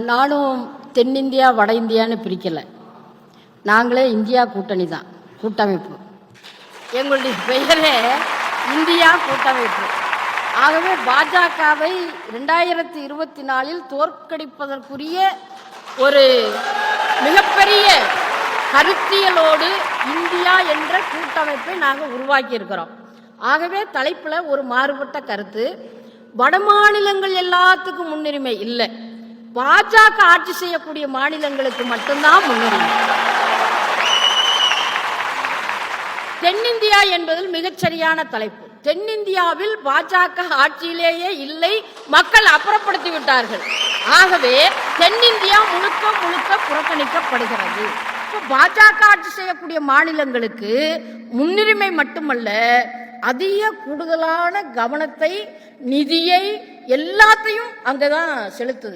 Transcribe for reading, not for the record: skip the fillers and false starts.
நானும் தென்னிந்தியா வட இந்தியான்னு பிரிக்கலை. நாங்களே இந்தியா கூட்டணி தான், கூட்டமைப்பு. எங்களுடைய பெயரே இந்தியா கூட்டமைப்பு. ஆகவே பாஜகவை 2024 தோற்கடிப்பதற்குரிய ஒரு மிகப்பெரிய கருத்தியலோடு இந்தியா என்ற கூட்டமைப்பை நாங்கள் உருவாக்கி இருக்கிறோம். ஆகவே தலைப்பில் ஒரு மாறுபட்ட கருத்து. வட மாநிலங்கள் எல்லாத்துக்கும் முன்னுரிமை இல்லை, பாஜக ஆட்சி செய்யக்கூடிய மாநிலங்களுக்கு மட்டும்தான் முன்னுரிமை. தென்னிந்தியா என்பதில் மிகச்சரியான தலைப்பு. தென்னிந்தியாவில் பாஜக ஆட்சியிலேயே இல்லை, மக்கள் அப்புறப்படுத்தி விட்டார்கள். ஆகவே தென்னிந்தியா முழுக்க முழுக்க புறக்கணிக்கப்படுகிறது. பாஜக ஆட்சி செய்யக்கூடிய மாநிலங்களுக்கு முன்னுரிமை மட்டுமல்ல, அதிக கூடுதலான கவனத்தை, நிதியை, எல்லாத்தையும் அங்கதான் செலுத்துது.